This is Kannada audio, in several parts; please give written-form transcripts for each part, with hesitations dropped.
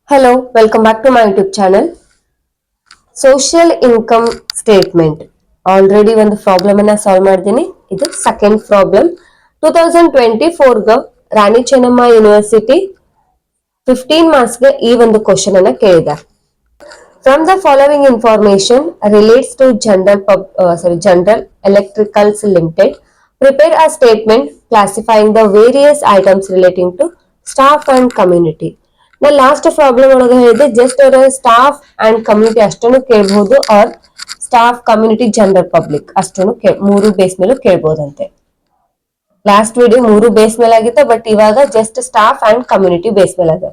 Hello, welcome back to my YouTube channel. Social income statement. Already ಒಂದು ಪ್ರಾಬ್ಲಮ್ ಅನ್ನ ಸಾಲ್ವ್ ಮಾಡಿದ್ದೀನಿ. ಇದು second problem. 2024 Rani Chennamma university 15 ಮಾರ್ಕ್ಸ್ಗೆ ಈ ಒಂದು ಕ್ವಶನ್ ಅನ್ನ ಕೇಳಿದೆ. From the following information relates to General Electricals Limited, prepare a statement classifying the various items relating to staff and community. ನಾ ಲಾಸ್ಟ್ ಪ್ರಾಬ್ಲಮ್ ಒಳಗೆ ಹೇಳಿದೆ ಜಸ್ಟ್ ಅವರ ಸ್ಟಾಫ್ ಅಂಡ್ ಕಮ್ಯುನಿಟಿ ಅಷ್ಟನ್ನು ಕೇಳಬಹುದು or staff community general public ಅಷ್ಟನ್ನು ಮೂರು ಬೇಸ್ ಮೇಲೂ ಕೇಳಬಹುದಂತೆ. ಲಾಸ್ಟ್ ವಿಡಿಯೋ ಮೂರು ಬೇಸ್ ಮೇಲೆ ಆಗಿತ್ತು, ಬಟ್ ಇವಾಗ just staff and community base ಮೇಲೆ ಅದ.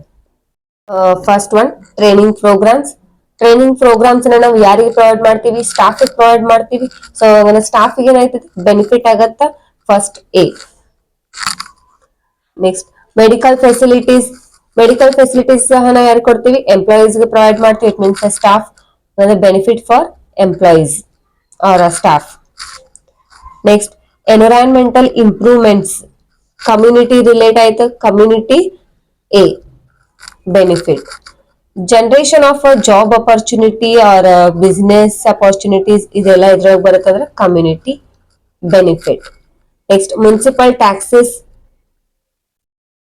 First one training programmes. Training programmes ನಾವು ಯಾರಿಗೆ ಪ್ರೊವೈಡ್ ಮಾಡ್ತೀವಿ? ಸ್ಟಾಫ್ ಪ್ರೊವೈಡ್ ಮಾಡ್ತೀವಿ. ಸೊ ಸ್ಟಾಫ್ ಏನಾಯ್ತದೆ ಬೆನಿಫಿಟ್ ಆಗತ್ತ. First A. Next medical facilities. Medical facilities ಸಹ ನಾವು ಯಾರು ಕೊಡ್ತೀವಿ? ಎಂಪ್ಲಾಯೀಸ್ ಗೆ ಪ್ರೊವೈಡ್ ಮಾಡ್ತೀವಿ. It means staff benefit for employees or staff. Next environmental improvements. Community relate ಆಯ್ತು, community a benefit. Generation of a job opportunity or business opportunities ಇದೆಲ್ಲ ಇದ್ರಾಗ ಬರುತ್ತಂದ್ರೆ community benefit. Next municipal taxes,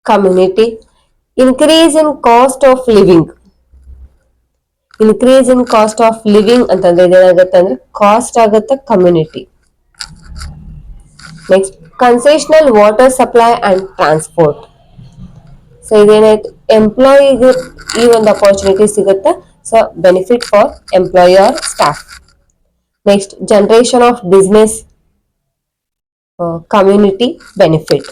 community. Increase in cost of living. Increase in cost of living ಅಂತಂದ್ರೆ ಇದೇನಾಗುತ್ತೆ ಅಂದ್ರೆ ಕಾಸ್ಟ್ ಆಗುತ್ತೆ, community. Next concessional water supply and transport. So ಇದೇನಾಯ್ತು ಎಂಪ್ಲಾಯಿಗೆ ಈ ಒಂದು ಅಪರ್ಚುನಿಟಿ ಸಿಗುತ್ತೆ. So benefit for employee or staff. Next generation of business, community benefit.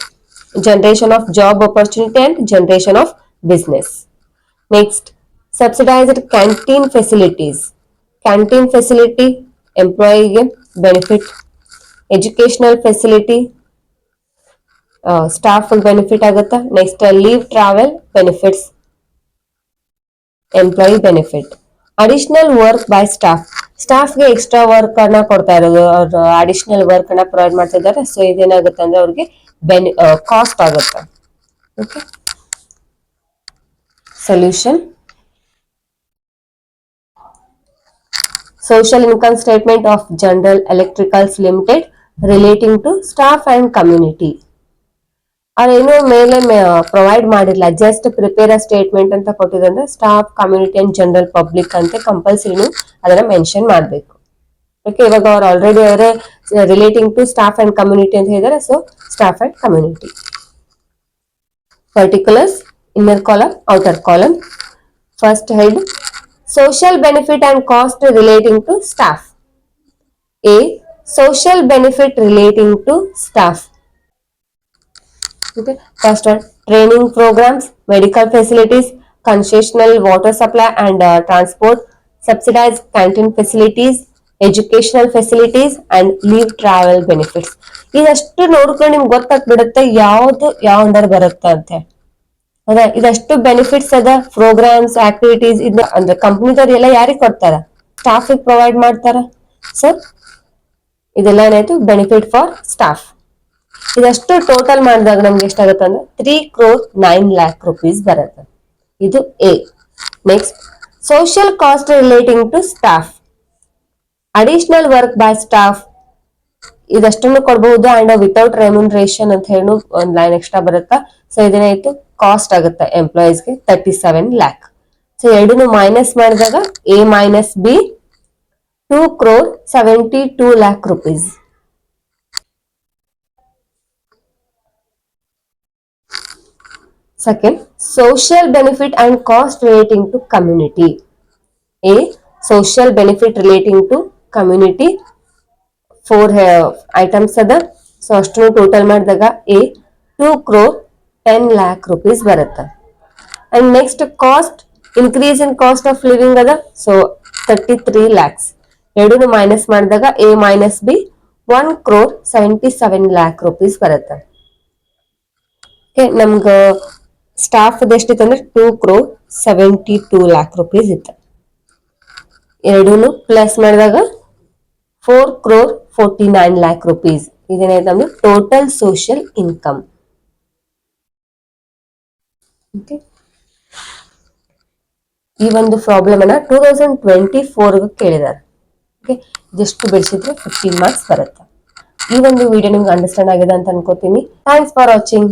Generation of job opportunity and generation of business. Next subsidised canteen facilities. Canteen facility ಎಂಪ್ಲಾಯಿಗೆ benefit. Educational facility staff benefit ಆಗುತ್ತೆ. Next leave travel benefits, employee benefit. Additional work by staff. ಸ್ಟಾಫ್ಗೆ ಎಕ್ಸ್ಟ್ರಾ ವರ್ಕ್ ಅನ್ನ ಕೊಡ್ತಾ ಇರೋದು, ಅವ್ರು ಅಡಿಷನಲ್ ವರ್ಕ್ ಅನ್ನ ಪ್ರೊವೈಡ್ ಮಾಡ್ತಾ ಇದ್ದಾರೆ. ಸೊ ಇದೇನಾಗುತ್ತೆ ಅಂದ್ರೆ ಅವ್ರಿಗೆ ಕಾಸ್ಟ್ ಆಗುತ್ತೆ. Okay, solution. Social income statement of General Electricals Limited relating to staff and community. ಅವ್ರೇನು ಮೇಲೆ ಪ್ರೊವೈಡ್ ಮಾಡಿಲ್ಲ, ಜಸ್ಟ್ ಪ್ರಿಪೇರ್ ಅ ಸ್ಟೇಟ್ಮೆಂಟ್ ಅಂತ ಕೊಟ್ಟಿದ್ರೆ staff community and general public ಅಂತ ಕಂಪಲ್ಸರಿನು ಅದನ್ನ ಮೆನ್ಷನ್ ಮಾಡಬೇಕು. ಓಕೆ, ಇವಾಗ ಅವ್ರು ಆಲ್ರೆಡಿ ಅವರೇ relating to staff and community ಅಂತ ಹೇಳಿದಾರೆ. So staff and community. Particulars, inner column, outer column. First head social benefit and cost relating to staff. A. Social benefit relating to staff. Okay. First one, training programs, medical facilities, concessional water supply and transport, subsidized canteen facilities, educational facilities and leave travel benefits. ಇದಷ್ಟು ನೋಡ್ಕೊಂಡು ನಿಮ್ಗೆ ಗೊತ್ತಾಗ್ಬಿಡುತ್ತೆ ಯಾವ್ದು ಯಾವ ಅಂಡರ್ ಬರುತ್ತೆ ಅಂತ. ಹೌದಾ, ಇದಷ್ಟು ಬೆನಿಫಿಟ್ಸ್ ಅದ. ಪ್ರೋಗ್ರಾಮ್ಸ್, ಆಕ್ಟಿವಿಟೀಸ್ ಇದ್ ಅಂದ್ರೆ ಕಂಪ್ನಿದವ್ರು ಎಲ್ಲ ಯಾರಿಗೆ ಕೊಡ್ತಾರ? ಸ್ಟಾಫ್ ಪ್ರೊವೈಡ್ ಮಾಡ್ತಾರ. ಸೊ ಇದೆಲ್ಲ ಏನಾಯ್ತು ಬೆನಿಫಿಟ್ ಫಾರ್ ಸ್ಟಾಫ್. ಇದಷ್ಟು ಟೋಟಲ್ ಮಾಡಿದಾಗ ನಮ್ಗೆ ಎಷ್ಟಾಗುತ್ತೆ ಅಂದ್ರೆ 3,09,00,000 ಬರುತ್ತೆ. ಇದು A. Next social cost relating to staff. Additional work by staff ಇದಷ್ಟನ್ನು ಕೊಡಬಹುದು ಅಂಡ್ ವಿತೌಟ್ ರೆಮ್ಯುನರೇಷನ್ ಅಂತ ಹೇಳಿ ಒಂದ್ ಲೈನ್ ಎಕ್ಸ್ಟ್ರಾ ಬರುತ್ತಾ. ಸೊ ಇದೇನಾಯ್ತು ಕಾಸ್ಟ್ ಆಗುತ್ತೆ ಎಂಪ್ಲಾಯೀಸ್ಗೆ 37,00,000. ಸೊ ಎರಡನ್ನು ಮೈನಸ್ ಮಾಡಿದಾಗ A minus B 2,72,00,000 rupees. Second, social benefit and cost relating to community. A. Social benefit relating to community. 4 items ಅದ. ಸೊ ಅಷ್ಟು ಟೋಟಲ್ ಮಾಡಿದಾಗ ಎ 2,10,00,000 ಬರುತ್ತೆ. And next cost, increase in cost of living ಅದ. ಸೊ 33,00,000. ಎರಡನ್ನು ಮೈನಸ್ ಮಾಡಿದಾಗ ಎ ಮೈನಸ್ ಬಿ 1,77,00,000 ಬರುತ್ತೆ. ನಮ್ಗ ಸ್ಟಾಫ್ ಎಷ್ಟಿತ್ತು ಅಂದ್ರೆ 2,72,00,000 ಇತ್ತು. ಎರಡೂನು ಪ್ಲಸ್ ಮಾಡಿದಾಗ 4,49,00,000. ಇದೇನಾಯ್ತು ನಮ್ದು ಟೋಟಲ್ ಸೋಷಿಯಲ್ ಇನ್ಕಮ್. ಓಕೆ, ಈ ಒಂದು ಪ್ರಾಬ್ಲಮ್ ಅನ್ನ 2024 ಕೇಳಿದಾರೆ. ಓಕೆ, ಜಸ್ಟ್ ಬಿಡಿಸಿದ್ರೆ 15 ಮಾರ್ಕ್ಸ್ ಬರುತ್ತೆ. ಈ ಒಂದು ವಿಡಿಯೋ ನಿಮ್ಗೆ ಅಂಡರ್ಸ್ಟ್ಯಾಂಡ್ ಆಗಿದೆ ಅಂತ ಅನ್ಕೋತೀನಿ. Thanks for watching.